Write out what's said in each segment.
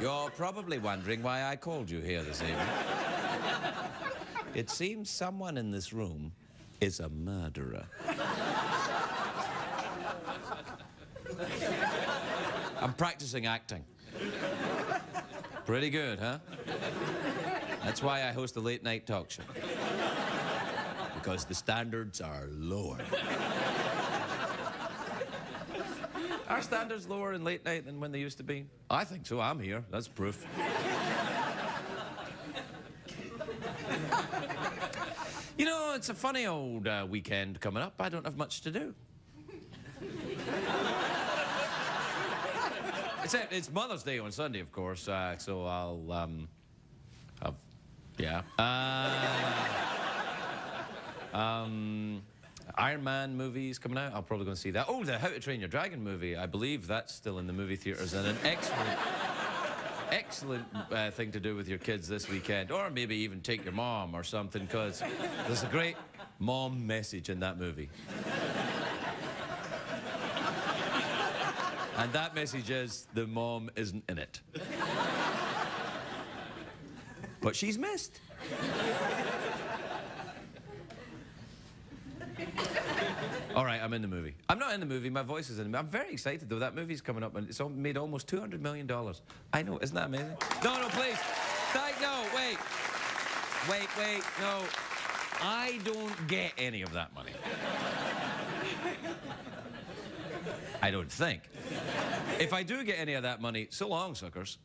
You're probably wondering why I called you here this evening. It seems someone in this room is a murderer. I'm practicing acting. Pretty good, huh? That's why I host a late-night talk show. Because the standards are lower. Are standards lower in late night than when they used to be? I think so. I'm here. That's proof. You know, it's a funny old weekend coming up. I don't have much to do. It's Mother's Day on Sunday, of course, so I'll, have, yeah. Iron Man movie's coming out. I'll probably go and see that. Oh, the How to Train Your Dragon movie. I believe that's still in the movie theaters, and an excellent thing to do with your kids this weekend. Or maybe even take your mom or something, because there's a great mom message in that movie. And that message is the mom isn't in it. But she's missed. All right, I'm in the movie. I'm not in the movie, my voice is in it. I'm very excited, though. That movie's coming up, and it's made almost $200 million. I know, isn't that amazing? No, please. No, wait. Wait, no. I don't get any of that money. I don't think. If I do get any of that money, so long, suckers.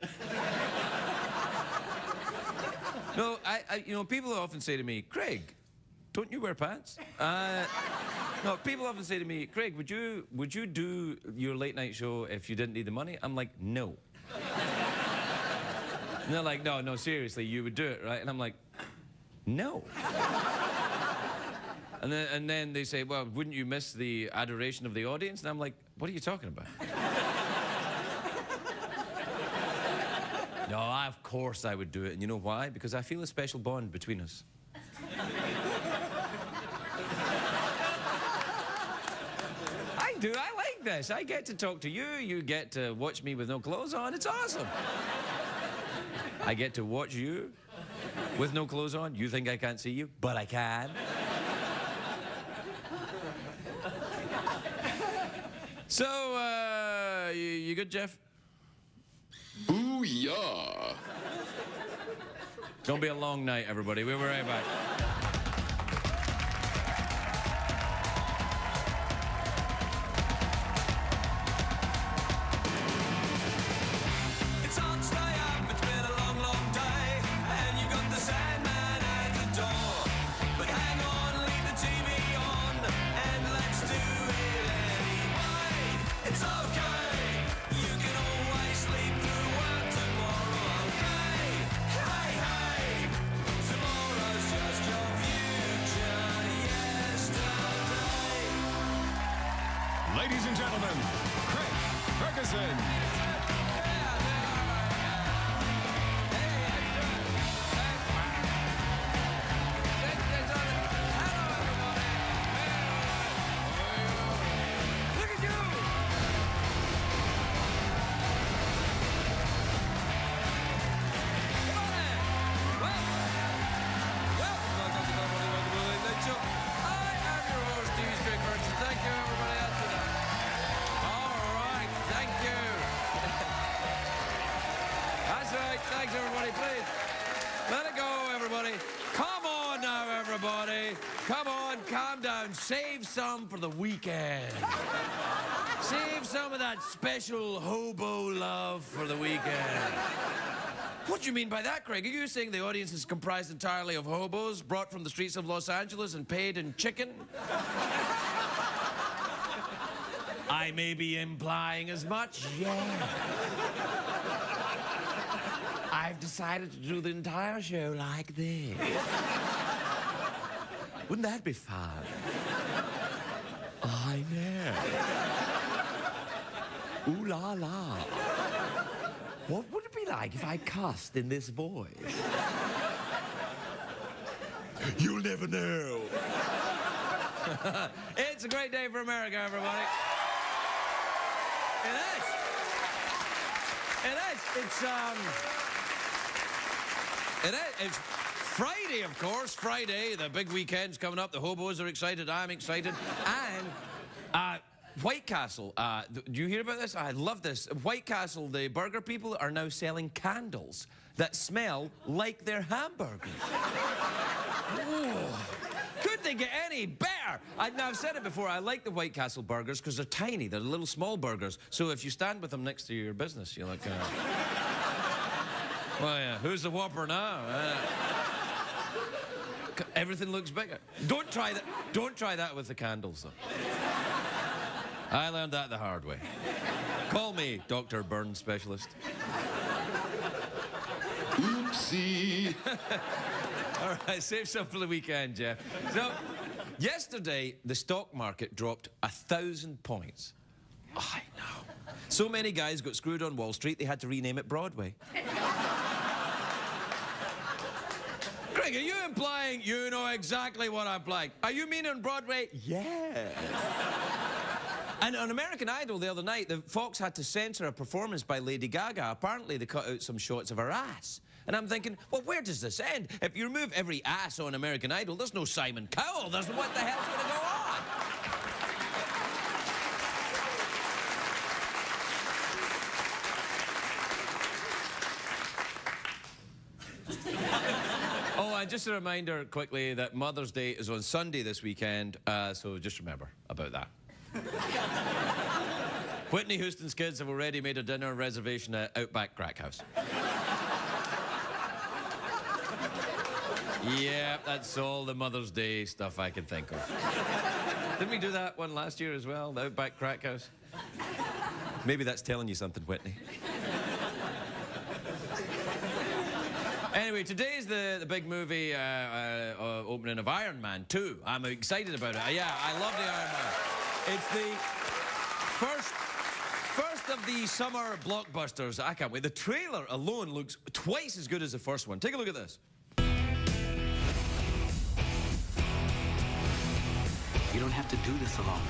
No, you know, people often say to me, Craig, don't you wear pants? No, people often say to me, Craig, would you do your late night show if you didn't need the money? I'm like, no. And they're like, no, seriously, you would do it, right? And I'm like, no. And then they say, well, wouldn't you miss the adoration of the audience? And I'm like, what are you talking about? No, of course I would do it. And you know why? Because I feel a special bond between us. I do. I like this. I get to talk to you. You get to watch me with no clothes on. It's awesome. I get to watch you with no clothes on. You think I can't see you, but I can. So, you good, Jeff? Ooh, yeah. It's gonna be a long night, everybody. We'll be right back. It's hard to stay up, it's been a long, long day, and you got the Sandman at the door. But hang on, leave the TV on, and let's do it anyway. It's okay, you can always sleep through work tomorrow, okay? Hey, tomorrow's just your future yesterday. Ladies and gentlemen, Craig Ferguson. Thanks, everybody, please. Let it go, everybody. Come on now, everybody. Come on, calm down. Save some for the weekend. Save some of that special hobo love for the weekend. What do you mean by that, Craig? Are you saying the audience is comprised entirely of hobos brought from the streets of Los Angeles and paid in chicken? I may be implying as much, yeah. I've decided to do the entire show like this. Wouldn't that be fun? I know. Ooh la la. What would it be like if I cussed in this voice? You'll never know. It's a great day for America, everybody. It is. It's Friday, of course. Friday, the big weekend's coming up. The hobos are excited. I'm excited. And White Castle. Do you hear about this? I love this. White Castle, the burger people, are now selling candles that smell like their hamburgers. Oh. Could they get any better? Now, I've said it before, I like the White Castle burgers because they're tiny. They're little small burgers. So if you stand with them next to your business, you're like, well, yeah, who's the Whopper now? Everything looks bigger. Don't try that. Don't try that with the candles, though. I learned that the hard way. Call me Dr. Burn Specialist. Oopsie. All right, save some for the weekend, Jeff. So, yesterday, the stock market dropped 1,000 points. Oh, I know. So many guys got screwed on Wall Street, they had to rename it Broadway. Greg, are you implying you know exactly what I'm implying? Are you meaning Broadway? Yeah. And on American Idol the other night, the Fox had to censor a performance by Lady Gaga. Apparently, they cut out some shots of her ass. And I'm thinking, well, where does this end? If you remove every ass on American Idol, there's no Simon Cowell. There's what the hell's going to go on? Oh, and just a reminder quickly that Mother's Day is on Sunday this weekend, so just remember about that. Whitney Houston's kids have already made a dinner reservation at Outback Crack House. Yeah, that's all the Mother's Day stuff I can think of. Didn't we do that one last year as well, the Outback Crack House? Maybe that's telling you something, Whitney. Anyway, today's the big movie opening of Iron Man 2. I'm excited about it. Yeah, I love the Iron Man. It's the first of the summer blockbusters. I can't wait. The trailer alone looks twice as good as the first one. Take a look at this. You don't have to do this alone.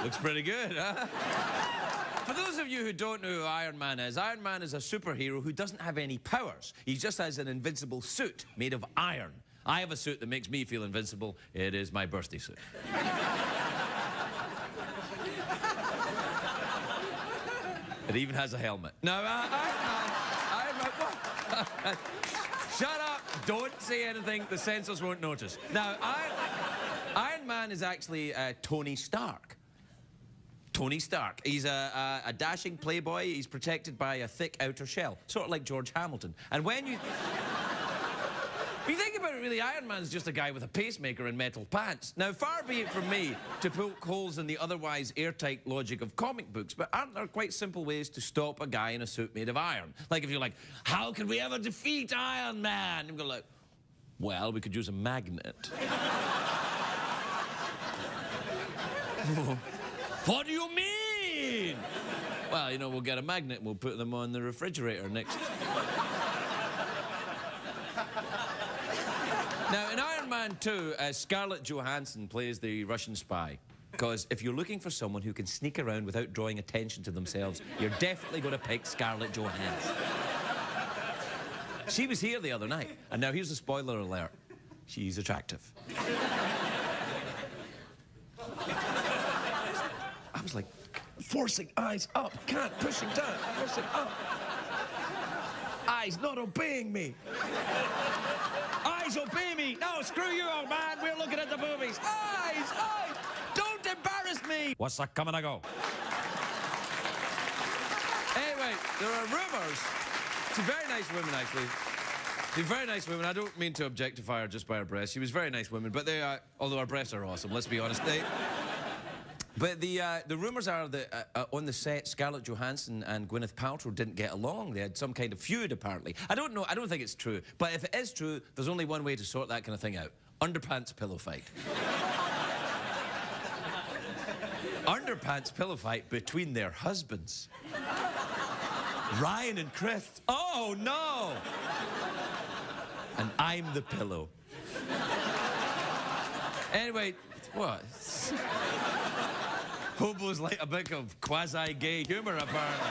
Looks pretty good, huh? For those of you who don't know who Iron Man is a superhero who doesn't have any powers. He just has an invincible suit made of iron. I have a suit that makes me feel invincible. It is my birthday suit. It even has a helmet. Now, Iron Man, shut up! Don't say anything. The censors won't notice. Now, Iron Man is actually Tony Stark. Tony Stark. He's a dashing playboy. He's protected by a thick outer shell, sort of like George Hamilton. And when you think about it, really, Iron Man's just a guy with a pacemaker and metal pants. Now, far be it from me to poke holes in the otherwise airtight logic of comic books, but aren't there quite simple ways to stop a guy in a suit made of iron? Like if you're like, how can we ever defeat Iron Man? And go like, well, we could use a magnet. What do you mean? Well, you know, we'll get a magnet and we'll put them on the refrigerator next. Now, in Iron Man 2, Scarlett Johansson plays the Russian spy. Because if you're looking for someone who can sneak around without drawing attention to themselves, you're definitely going to pick Scarlett Johansson. She was here the other night, and now here's a spoiler alert. She's attractive. I was like, forcing eyes up, can't, pushing down, pushing up. Eyes not obeying me. Eyes obey me. No, screw you, old man. We're looking at the movies. Eyes, eyes, don't embarrass me. What's that coming to go? Anyway, there are rumors. She's a very nice woman, actually. She's a very nice woman. I don't mean to objectify her just by her breasts. She was a very nice woman, but they are, although her breasts are awesome, let's be honest. But the rumors are that on the set, Scarlett Johansson and Gwyneth Paltrow didn't get along. They had some kind of feud, apparently. I don't know. I don't think it's true. But if it is true, there's only one way to sort that kind of thing out. underpants pillow fight. Underpants pillow fight between their husbands. Ryan and Chris. Oh, no. And I'm the pillow. Anyway, what? Hobos like a bit of quasi-gay humor, apparently.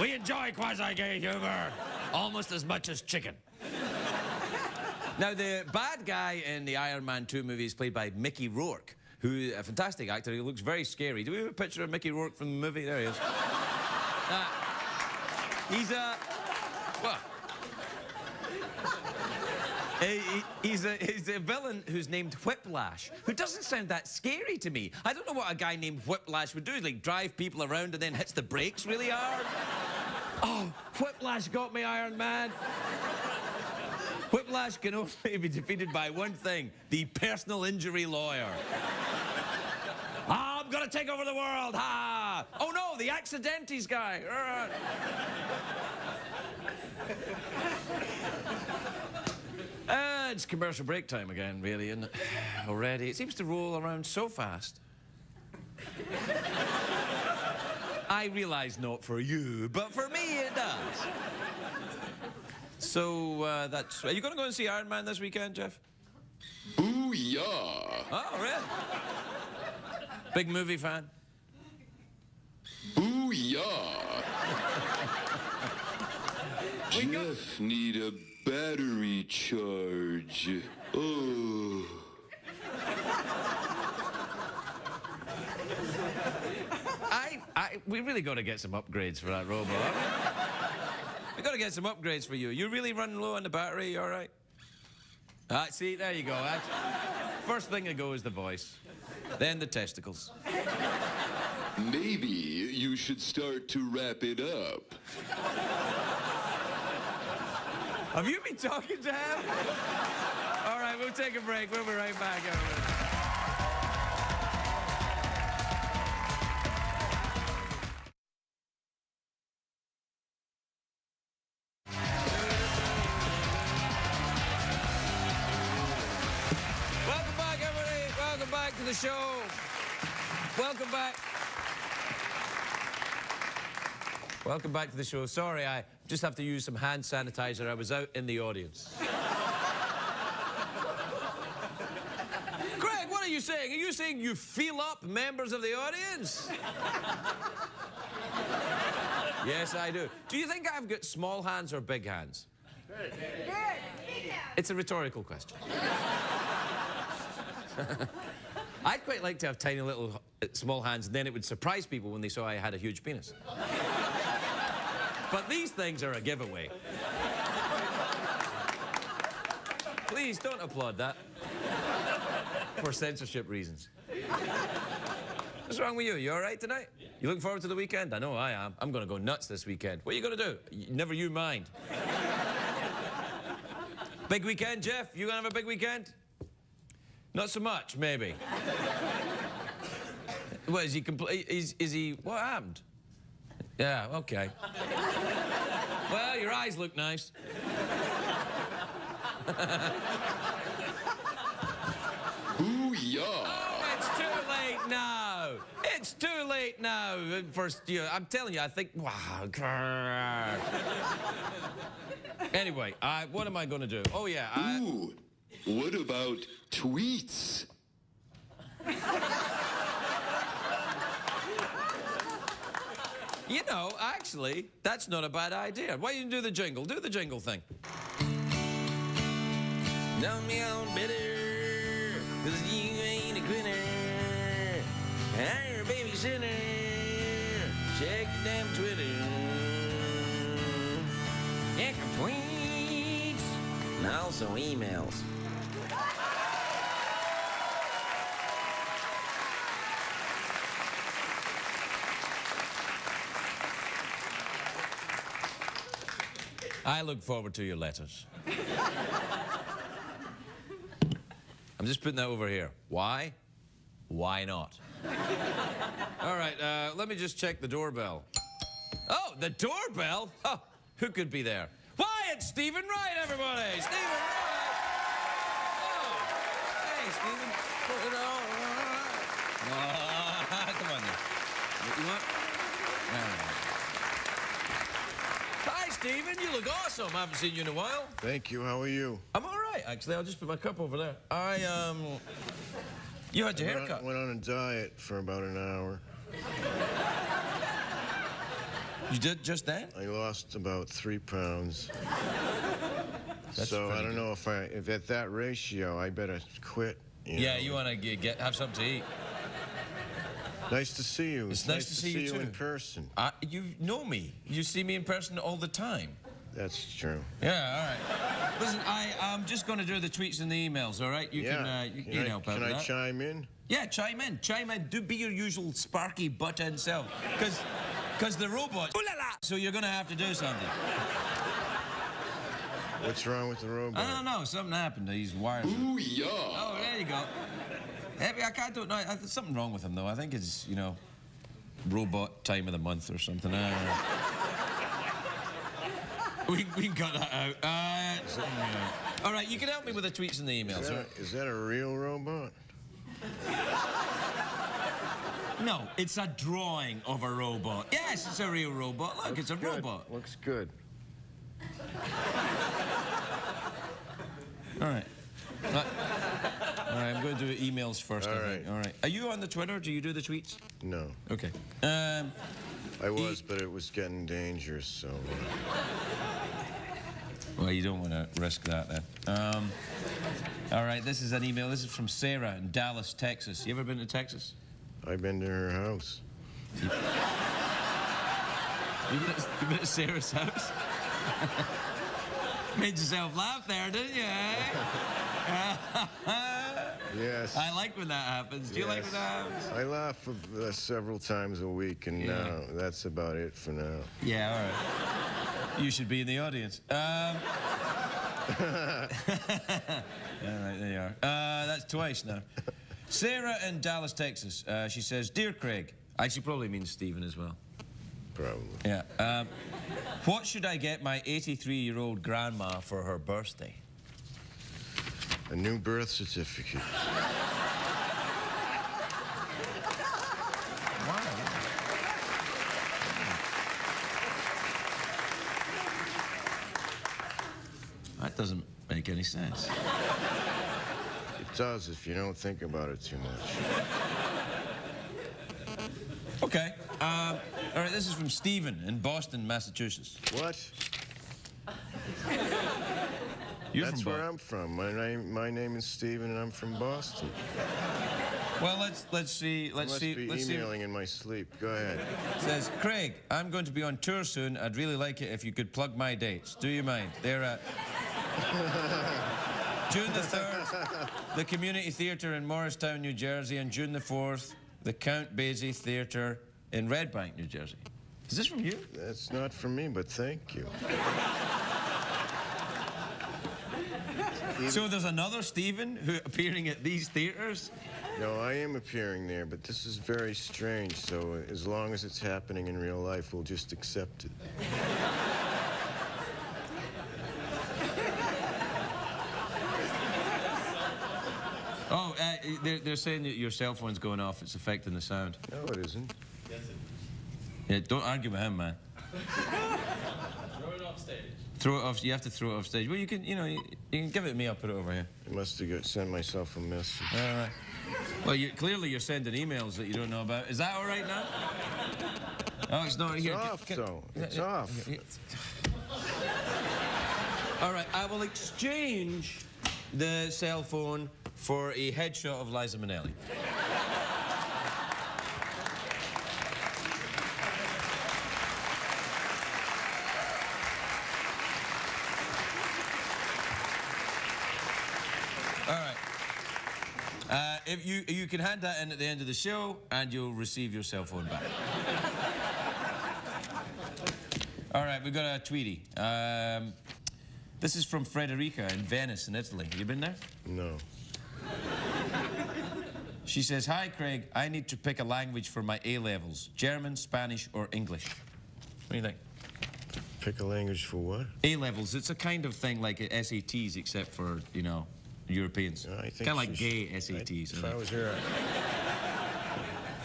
We enjoy quasi-gay humor almost as much as chicken. Now, the bad guy in the Iron Man 2 movie is played by Mickey Rourke, who a fantastic actor. He looks very scary. Do we have a picture of Mickey Rourke from the movie? There he is. He's a... What? He's a villain who's named Whiplash, who doesn't sound that scary to me. I don't know what a guy named Whiplash would do. He'd like drive people around and then hits the brakes really hard. Oh, Whiplash got me, Iron Man. Whiplash can only be defeated by one thing, the personal injury lawyer. I'm gonna take over the world, ha! Oh no, the accidentes guy. It's commercial break time again, really, isn't it? Already. It seems to roll around so fast. I realise not for you, but for me it does. So, that's... Are you going to go and see Iron Man this weekend, Jeff? Booyah! Oh, really? Big movie fan? Booyah! Jeff need a battery charge. Oh. We really got to get some upgrades for that robot. We got to get some upgrades for you. You really running low on the battery, you all right? See, there you go. First thing to go is the voice, then the testicles. Maybe you should start to wrap it up. Have you been talking to him? All right, we'll take a break. We'll be right back, everyone. Welcome back, everybody. Welcome back to the show. Welcome back. Welcome back to the show. Sorry, I just have to use some hand sanitizer. I was out in the audience. Greg, what are you saying? Are you saying you feel up members of the audience? Yes, I do. Do you think I've got small hands or big hands? Big. It's a rhetorical question. I'd quite like to have tiny little small hands, and then it would surprise people when they saw I had a huge penis. But these things are a giveaway. Please don't applaud that. For censorship reasons. What's wrong with you? You all right tonight? You looking forward to the weekend? I know I am. I'm going to go nuts this weekend. What are you going to do? Never you mind. Big weekend, Jeff? You going to have a big weekend? Not so much, maybe. What, is he is he... What happened? Yeah, okay. Well, your eyes look nice. Booyah! Oh, it's too late now. It's too late now. First, I'm telling you, I think... Wow. Anyway, what am I going to do? Oh, yeah, Ooh, what about tweets? You know, actually, that's not a bad idea. Why don't you do the jingle? Do the jingle thing. Don't be all bitter, 'cause you ain't a quitter. Hire a babysitter. Check your damn Twitter. Check your tweets. And also emails. I look forward to your letters. I'm just putting that over here. Why? Why not? All right, let me just check the doorbell. Oh, the doorbell? Oh, who could be there? Why, it's Stephen Wright, everybody! Stephen Wright! Oh. Stephen. Put it all right. Come on now. What you want? Hi, Stephen. You look awesome. I haven't seen you in a while. Thank you. How are you? I'm all right, actually. I'll just put my cup over there. You had your haircut. Went on a diet for about an hour. You did just that? I lost about 3 pounds. That's so I pretty don't know if at that ratio I better quit. Yeah, know. you want to have something to eat. Nice to see you. It's nice to see you too. In person. You know me. You see me in person all the time. That's true. Yeah, all right. Listen, I'm just going to do the tweets and the emails, all right? You can help out with that. Can I chime in? Yeah, chime in. Chime in. Do be your usual sparky butt-end self. Because the robot... Ooh la la! So you're going to have to do something. What's wrong with the robot? I don't know. Something happened. He's wired. Ooh, yeah. Oh, there you go. I don't know. There's something wrong with him, though. I think it's, robot time of the month or something. I don't know. We can cut that out. All right, you can help me with the tweets and the emails, right? Is that a real robot? No, it's a drawing of a robot. Yes, it's a real robot. Look, it's a robot. Looks good. All right. All right, I'm going to do emails first, I think. right. All right. Are you on the Twitter? Do you do the tweets? No. Okay. I was, but it was getting dangerous, so... Well, you don't want to risk that, then. All right, this is an email. This is from Sarah in Dallas, Texas. You ever been to Texas? I've been to her house. You been to Sarah's house? Made yourself laugh there, didn't you, eh? Yes. I like when that happens. Do you like when that happens? I laugh several times a week, and now that's about it for now. Yeah, all right. You should be in the audience. All right, there you are. That's twice now. Sarah in Dallas, Texas. She says, "Dear Craig," she probably means Stephen as well. Probably. Yeah. What should I get my 83-year-old grandma for her birthday? A new birth certificate. Wow. That doesn't make any sense. It does if you don't think about it too much. Okay. All right, this is from Stephen in Boston, Massachusetts. What? That's where I'm from. My name is Stephen, and I'm from Boston. Well, let's see. Let's be emailing in my sleep. Go ahead. It says, Craig, I'm going to be on tour soon. I'd really like it if you could plug my dates. Do you mind? They're at June the 3rd, the Community Theatre in Morristown, New Jersey, and June the 4th, the Count Basie Theatre in Red Bank, New Jersey. Is this from you? That's not from me, but thank you. So there's another Stephen who appearing at these theatres? No, I am appearing there, but this is very strange, so as long as it's happening in real life, we'll just accept it. Oh, they're saying that your cell phone's going off. It's affecting the sound. No, it isn't. Yeah, don't argue with him, man. Throw it off stage. Throw it off. You have to throw it off stage. Well, you can, you can give it to me. I'll put it over here. I must have sent myself a message. All right. Well, clearly you're sending emails that you don't know about. Is that all right now? Oh, it's not here. It's off, though. It's off. All right. I will exchange the cell phone for a headshot of Liza Minnelli. All right. If you can hand that in at the end of the show, and you'll receive your cell phone back. All right, we've got a Tweety. This is from Frederica in Venice, in Italy. You been there? No. She says, "Hi, Craig. I need to pick a language for my A-levels: German, Spanish, or English. What do you think?" Pick a language for what? A-levels. It's a kind of thing like SATs, except for Europeans. I think Kind of like she gay SATs. If I was her,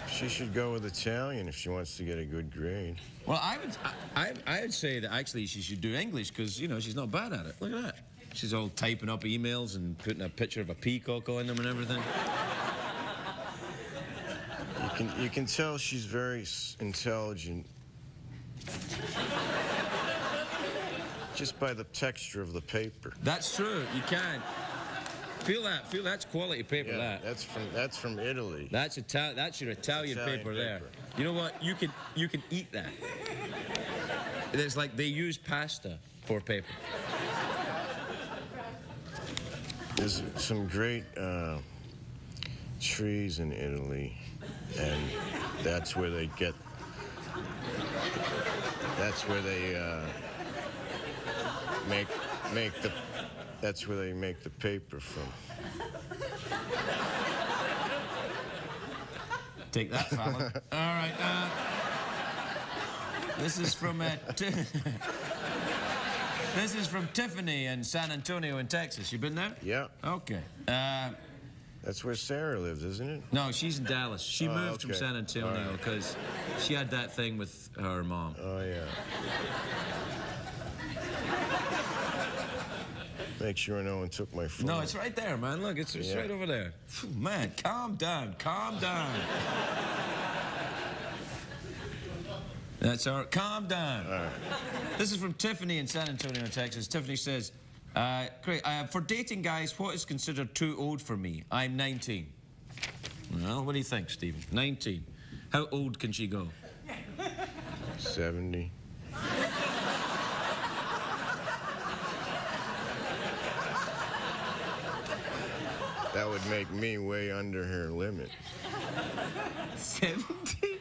she should go with Italian if she wants to get a good grade. Well, I would say that actually she should do English because, you know, she's not bad at it. Look at that. She's all typing up emails and putting a picture of a peacock on them and everything. You can tell she's very intelligent just by the texture of the paper. That's true. You can. Feel that. Feel that's quality paper. Yeah, that. that's from Italy. That's your Italian paper there. You know what? You can eat that. It's like they use pasta for paper. There's some great trees in Italy, and that's where they get. That's where they make the. That's where they make the paper from. Take that, fella. All right. This is from this is from Tiffany in San Antonio in Texas. You been there? Yeah. Okay. That's where Sarah lives, isn't it? No, she's in Dallas. She moved from okay. San Antonio All right. because she had that thing with her mom. Oh, yeah. Make sure no one took my phone. No, it's right there, man. Look, it's Yeah. right over there. Phew, man, calm down. Calm down. That's all right. Calm down. All right. This is from Tiffany in San Antonio, Texas. Tiffany says, great. For dating guys, what is considered too old for me? I'm 19. Well, what do you think, Stephen? 19. How old can she go? 70. That would make me way under her limit. 70?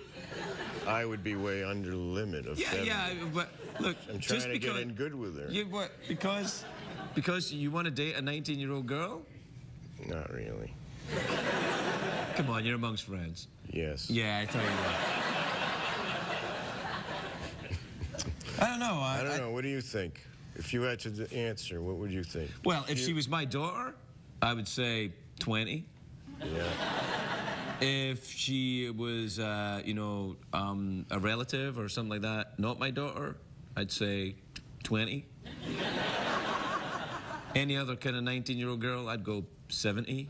I would be way under the limit of 70. Yeah, but look, I'm trying just to because get in good with her. you what? Because you want to date a 19-year-old girl? Not really. Come on, you're amongst friends. Yes. Yeah, I thought you were. I don't know. I don't know. What do you think? If you had to answer, what would you think? Well, if she was my daughter, I would say 20. Yeah. If she was, you know, a relative or something like that, not my daughter, I'd say 20. Any other kind of 19-year-old girl, I'd go 70.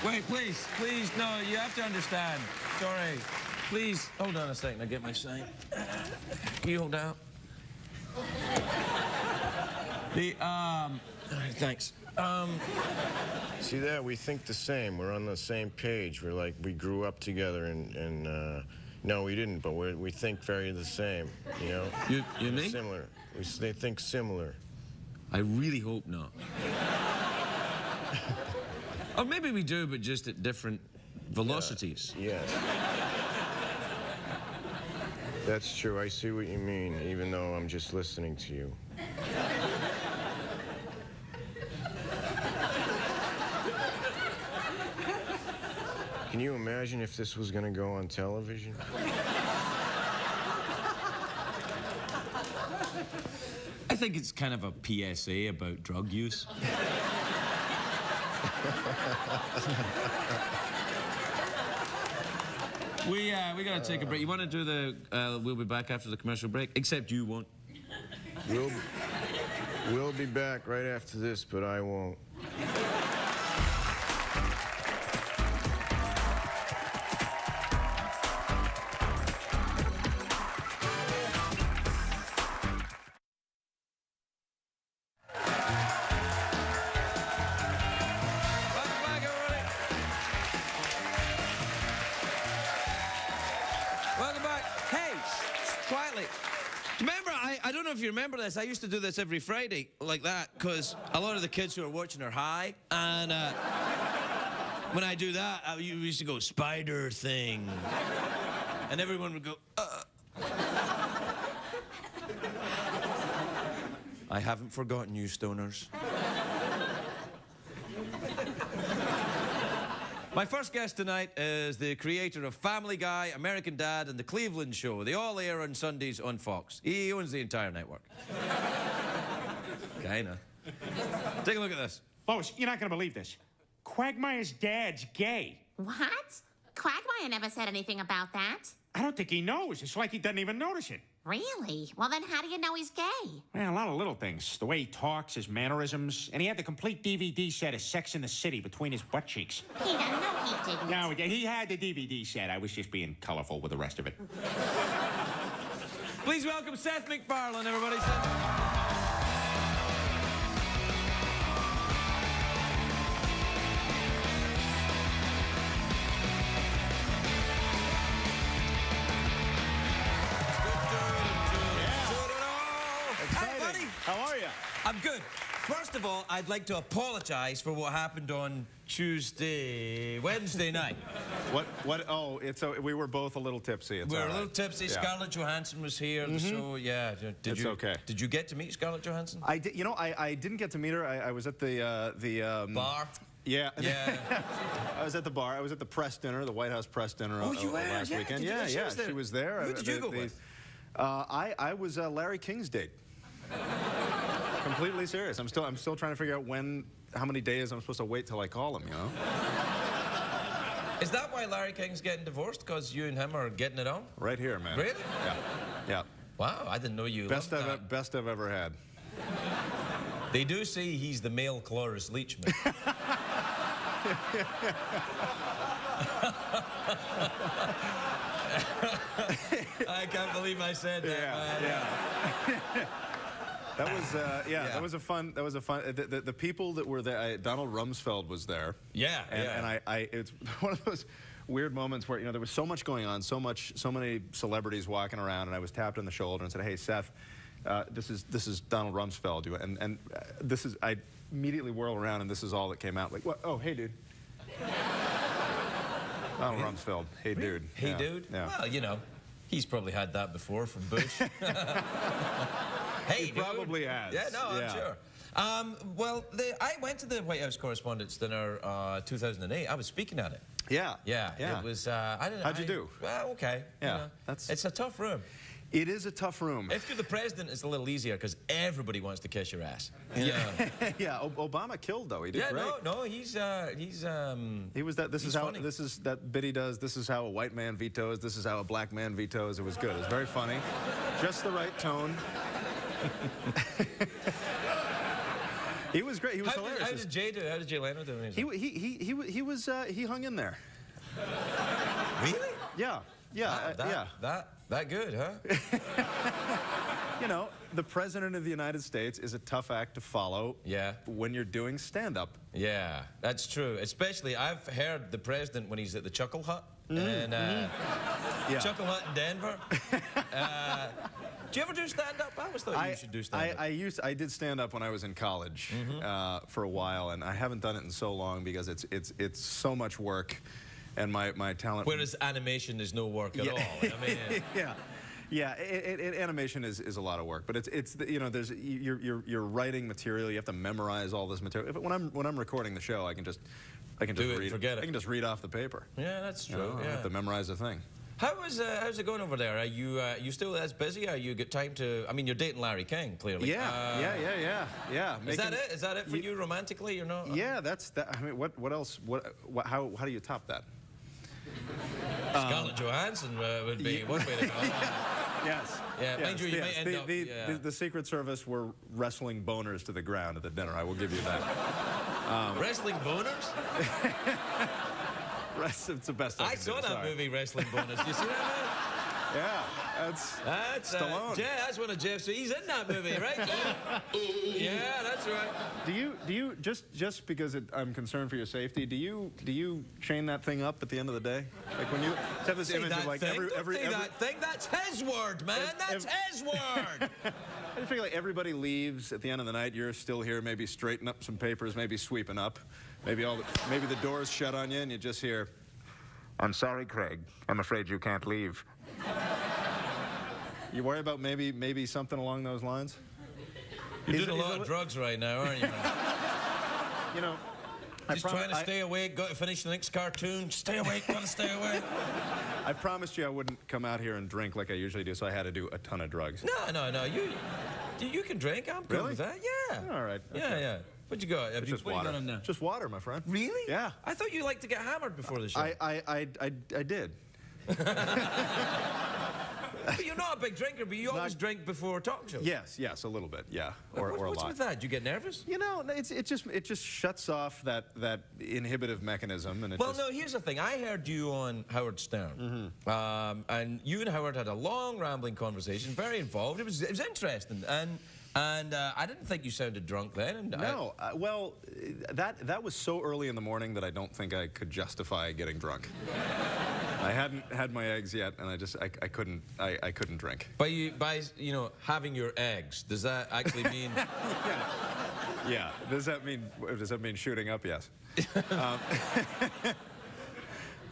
Wait, please, no, you have to understand. Sorry. Please, hold on a second, I'll get my sign. Can you hold down? Thanks. See that? We think the same. We're on the same page. We're like, we grew up together and no, we didn't, but we think very the same, you know? You and me? Similar. They think similar. I really hope not. Or maybe we do, but just at different velocities. Yes. That's true. I see what you mean, even though I'm just listening to you. Can you imagine if this was going to go on television? I think it's kind of a PSA about drug use. We gotta take a break. You want to do the? We'll be back after the commercial break. Except you won't. We'll be back right after this, but I won't. Welcome back. Hey, quietly. Remember, I don't know if you remember this. I used to do this every Friday like that because a lot of the kids who are watching are high. And when I do that, we used to go, spider thing. And everyone would go, I haven't forgotten you, stoners. My first guest tonight is the creator of Family Guy, American Dad, and The Cleveland Show. They all air on Sundays on Fox. He owns the entire network. Kinda. Take a look at this. Lois, you're not going to believe this. Quagmire's dad's gay. What? Quagmire never said anything about that. I don't think he knows. It's like he doesn't even notice it. Really? Well, then how do you know he's gay? Well, a lot of little things. The way he talks, his mannerisms. And he had the complete DVD set of Sex in the City between his butt cheeks. He doesn't know he didn't. No, he had the DVD set. I was just being colorful with the rest of it. Please welcome Seth MacFarlane, everybody. Seth. How are you? I'm good. First of all, I'd like to apologize for what happened on Wednesday night. What? Oh, we were both a little tipsy. We were a little tipsy. Yeah. Scarlett Johansson was here, so yeah. It's okay. Did you get to meet Scarlett Johansson? I did. You know, I didn't get to meet her. I was at the bar. Yeah. Yeah. I was at the bar. I was at the press dinner, the White House press dinner. You were? Last Yeah. weekend. Did you know Yeah, she was there? she was there. Who did you go with? I was Larry King's date. Completely serious. I'm still trying to figure out how many days I'm supposed to wait till I call him, you know? Is that why Larry King's getting divorced? Because you and him are getting it on? Right here, man. Really? Yeah. Yeah. Wow, I didn't know you Best loved that. Best I've ever had. They do say he's the male Cloris Leachman. I can't believe I said that, man. Yeah. That was a fun. The people that were there. Donald Rumsfeld was there. Yeah, and it's one of those weird moments where there was so much going on, so many celebrities walking around, and I was tapped on the shoulder and said, "Hey, Seth, this is Donald Rumsfeld." And this is I immediately whirled around, and this is all that came out. Like, what? Oh, hey, dude. Donald Rumsfeld. Hey, dude. Hey, yeah. dude. Yeah. Well, he's probably had that before from Bush. Hey, he probably has. Yeah, no, I'm sure. I went to the White House Correspondents' Dinner 2008. I was speaking at it. Yeah. Yeah. It was. How'd you do? Well, okay. Yeah. It's a tough room. It is a tough room. If you're the president, it's a little easier because everybody wants to kiss your ass. Yeah. Yeah. Obama killed though. He did great. No. He was that. This is that bit he does. This is how a white man vetoes. This is how a black man vetoes. It was good. It was very funny. Just the right tone. He was great. He was hilarious. How did Jay do? How did Jay Leno do? He hung in there. Really? Yeah. Yeah. That good, huh? The president of the United States is a tough act to follow. Yeah. When you're doing stand-up. Yeah, that's true. Especially, I've heard the president when he's at the Chuckle Hut. And Chuckle Hut in Denver. Do you ever do stand-up? I always thought you should do stand-up. I did stand-up when I was in college for a while, and I haven't done it in so long because it's so much work, and my talent. Whereas animation is no work at all. I mean, Yeah, animation is a lot of work, but there's you're writing material. You have to memorize all this material. When I'm recording the show, I can just forget it. I can just read off the paper. Yeah, that's true. I don't have to memorize a thing. How's it going over there? Are you still as busy? Are you get time to? I mean, you're dating Larry King, clearly. Yeah. Is that it? Is that it for you romantically? You're not. Yeah, that's that. I mean, what else? How do you top that? Scarlett Johansson would be one way to go. Yes. Yeah, mind you, you may end up... The Secret Service were wrestling boners to the ground at the dinner. I will give you that. Wrestling boners? It's the best I saw that movie, Wrestling Boners. You see that, man? Yeah, that's Stallone. Yeah, that's one of Jeff's. He's in that movie, right? Yeah, that's right. Do you just because I'm concerned for your safety? Do you chain that thing up at the end of the day? Like when you have this image of like every that thing. That's his word, man. That's his word. I just feel like everybody leaves at the end of the night. You're still here, maybe straightening up some papers, maybe sweeping up, maybe the doors shut on you, and you just hear, "I'm sorry, Craig. I'm afraid you can't leave." You worry about maybe something along those lines? You're doing a lot of drugs right now, aren't you? Just trying to stay awake, got to finish the next cartoon. Stay awake, gotta stay awake. I promised you I wouldn't come out here and drink like I usually do, so I had to do a ton of drugs. No. You can drink. I'm good Really? with that. Yeah. All right. Yeah, okay. yeah. What you got? It's just what you water. got on now? Just water, my friend. Really? Yeah. I thought you liked to get hammered before the show. I did. But you're not a big drinker, but you always drink before talk shows. Yes, a little bit, yeah, or a What's lot. with that? Do you get nervous? You know, it just shuts off that inhibitive mechanism, and No, here's the thing. I heard you on Howard Stern, and you and Howard had a long, rambling conversation, very involved. It was interesting, and I didn't think you sounded drunk then. And no, well, that was so early in the morning that I don't think I could justify getting drunk. I hadn't had my eggs yet, and I couldn't drink. By having your eggs, does that actually mean? Yeah. Does that mean shooting up? Yes.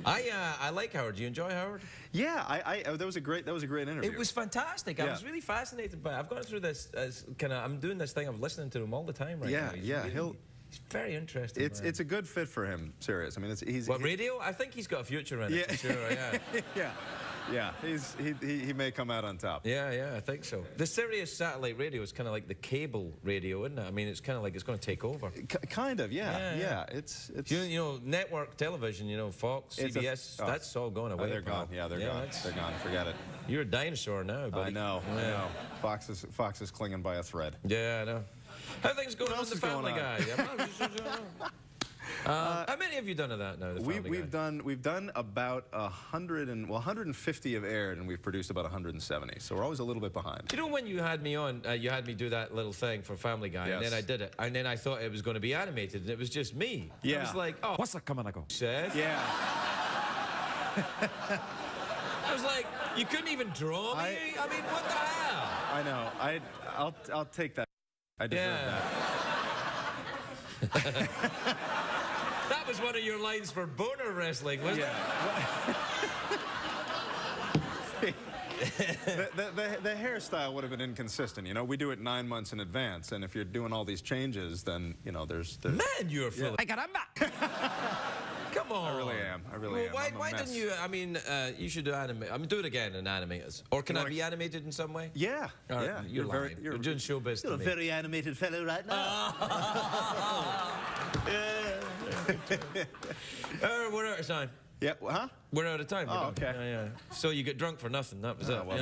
I like Howard. Do you enjoy Howard? Yeah, that was a great interview. It was fantastic. I was really fascinated by it. I've gone through this I'm doing this thing of listening to him all the time right now. He's very interesting. It's a good fit for him. Serious. I mean, he's radio? I think he's got a future in it. For sure. Yeah. Yeah. He may come out on top. Yeah, I think so. The Sirius satellite radio is kind of like the cable radio, isn't it? I mean, it's kind of like it's going to take over. Kind of, yeah. It's you know, network television. You know, Fox, CBS. That's all going away. They're gone. Yeah, they're gone. They're gone. Forget it. You're a dinosaur now, buddy. I know. Fox is clinging by a thread. Yeah, I know. How are things going on with the Family Guy? How many have you done of that now? We've done about 150 have aired, and we've produced about 170. So we're always a little bit behind. You know, when you had me on, you had me do that little thing for Family Guy, and then I did it, and then I thought it was going to be animated, and it was just me. Yeah. I was like, oh, what's that coming? I go, Seth. Yeah. I was like, you couldn't even draw me. I mean, what the hell? I know. I'll take that. I deserve that. That was one of your lines for boner wrestling, wasn't it? The hairstyle would have been inconsistent. You know, we do it 9 months in advance, and if you're doing all these changes, then you know there's Man, you're full of caramba. Come on. I really am. Why didn't you? I mean, you should animate. I mean, do it again and animate us. Or can I be animated in some way? Yeah. You're lying. You're doing showbiz to me. You're a very animated fellow right now. We're out of time. Yeah, huh? We're out of time. Oh, okay. Yeah. So you get drunk for nothing. That was it. Well,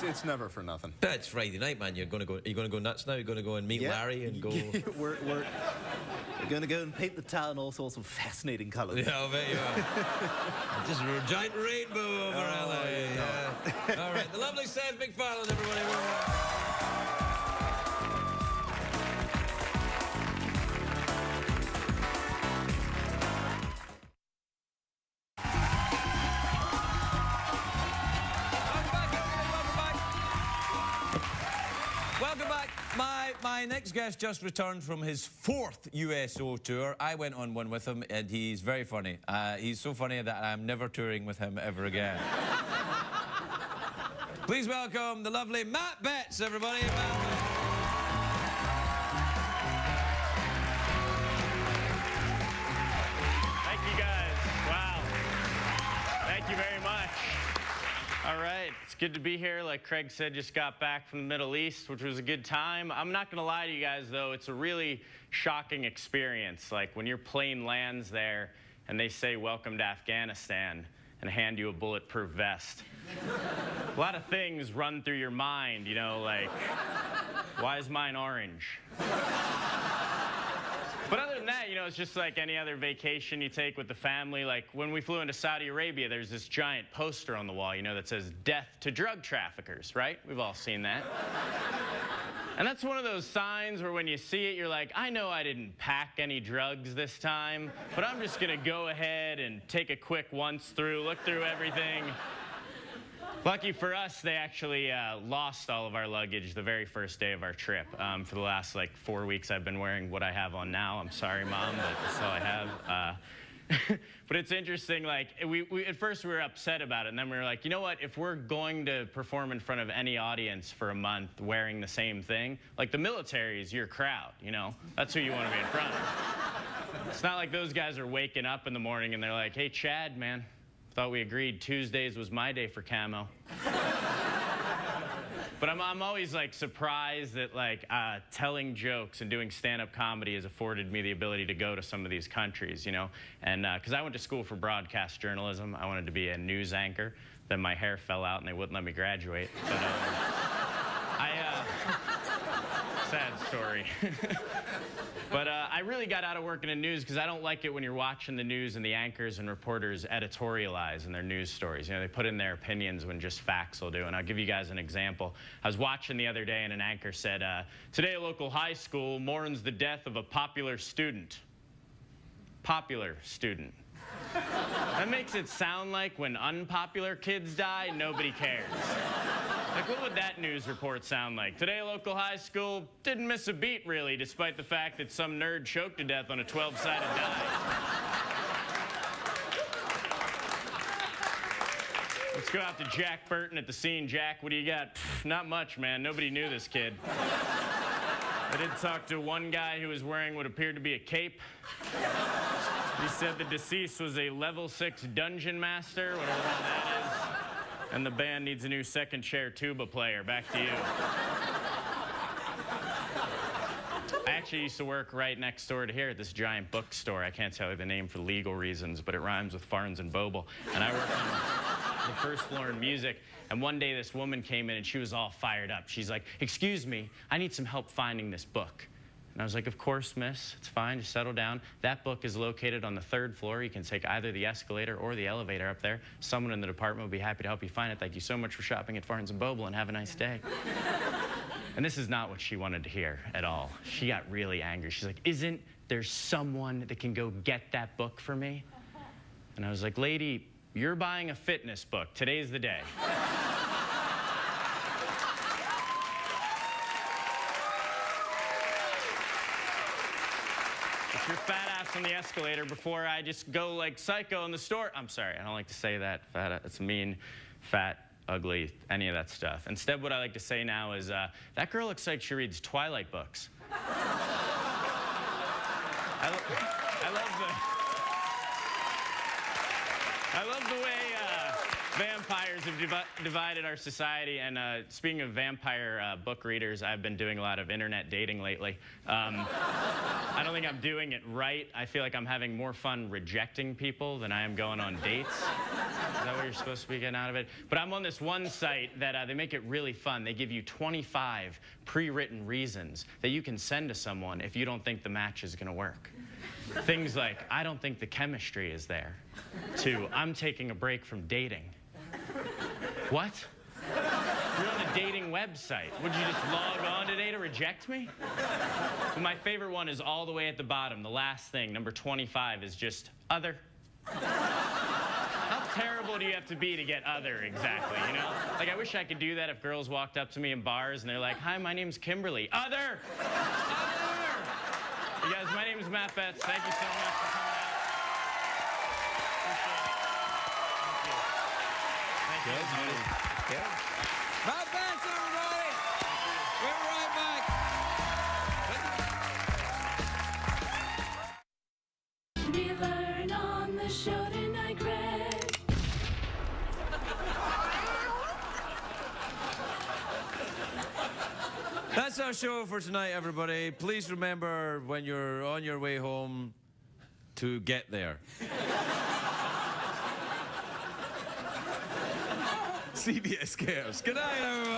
it's never for nothing. That's Friday night, man. You're gonna go. Are you gonna go nuts now? You're gonna go and meet Larry and go. We're going to go and paint the town all sorts of fascinating colours. Yeah, I bet you are. Just a giant rainbow over LA. Yeah. All right, the lovely Seth MacFarlane, everybody. Welcome back. My next guest just returned from his 4th USO tour. I went on one with him, and he's very funny. He's so funny that I'm never touring with him ever again. Please welcome the lovely Matt Baetz, everybody. Thank you, guys. Wow. Thank you very much. All right, it's good to be here. Like Craig said, just got back from the Middle East, which was a good time. I'm not gonna lie to you guys though, it's a really shocking experience. Like when your plane lands there and they say, welcome to Afghanistan, and hand you a bulletproof vest. A lot of things run through your mind, you know, like, why is mine orange? But other than that, you know, it's just like any other vacation you take with the family. Like when we flew into Saudi Arabia, there's this giant poster on the wall, you know, that says death to drug traffickers, right? We've all seen that. And that's one of those signs where when you see it, you're like, I know I didn't pack any drugs this time, but I'm just gonna go ahead and take a quick once through, look through everything. Lucky for us, they actually lost all of our luggage the very first day of our trip. For the last, like, 4 weeks, I've been wearing what I have on now. I'm sorry, Mom, but that's all I have. But it's interesting, like, at first we were upset about it, and then we were like, you know what, if we're going to perform in front of any audience for a month wearing the same thing, like, the military is your crowd, you know? That's who you want to be in front of. It's not like those guys are waking up in the morning and they're like, hey, Chad, man, thought we agreed Tuesdays was my day for camo. But I'm always like surprised that like telling jokes and doing stand-up comedy has afforded me the ability to go to some of these countries, you know. And because I went to school for broadcast journalism, I wanted to be a news anchor. Then my hair fell out and they wouldn't let me graduate. But sad story. But I really got out of working in news because I don't like it when you're watching the news and the anchors and reporters editorialize in their news stories. You know, they put in their opinions when just facts will do. And I'll give you guys an example. I was watching the other day and an anchor said, today a local high school mourns the death of a popular student. Popular student. That makes it sound like when unpopular kids die, nobody cares. Like, what would that news report sound like? Today, a local high school didn't miss a beat, really, despite the fact that some nerd choked to death on a 12-sided die. Let's go out to Jack Burton at the scene. Jack, what do you got? Pfft, not much, man. Nobody knew this kid. I did talk to one guy who was wearing what appeared to be a cape. He said the deceased was a level 6 dungeon master, whatever that is. And the band needs a new second chair tuba player. Back to you. I actually used to work right next door to here at this giant bookstore. I can't tell you the name for legal reasons, but it rhymes with Farns and Boble. And I worked on the first floor in music. And one day this woman came in and she was all fired up. She's like, "Excuse me, I need some help finding this book." And I was like, "Of course, miss. It's fine. Just settle down. That book is located on the 3rd floor. You can take either the escalator or the elevator up there. Someone in the department will be happy to help you find it. Thank you so much for shopping at Farns and Boble, and have a nice day." And this is not what she wanted to hear at all. She got really angry. She's like, "Isn't there someone that can go get that book for me?" And I was like, "Lady, you're buying a fitness book. Today's the day." Your fat ass on the escalator before I just go like psycho in the store. I'm sorry, I don't like to say that. Fat, it's mean, fat, ugly, any of that stuff. Instead, what I like to say now is, that girl looks like she reads Twilight books. I love the way vampires have divided our society. And speaking of vampire book readers, I've been doing a lot of internet dating lately. I don't think I'm doing it right. I feel like I'm having more fun rejecting people than I am going on dates. Is that what you're supposed to be getting out of it? But I'm on this one site that they make it really fun. They give you 25 pre-written reasons that you can send to someone if you don't think the match is going to work. Things like, "I don't think the chemistry is there," to "I'm taking a break from dating." What? You're on a dating website. Would you just log on today to reject me? But my favorite one is all the way at the bottom. The last thing, number 25, is just other. How terrible do you have to be to get other, exactly, you know? Like, I wish I could do that if girls walked up to me in bars and they're like, "Hi, my name's Kimberly." Other! Other! You guys, my name is Matt Baetz. Thank you so much for coming out. Appreciate it. Thank you. Matt Baetz, everybody! We're right back. We learn on the show tonight, Greg. That's our show for tonight, everybody. Please remember when you're on your way home to get there. CBS cares. Good night, everybody.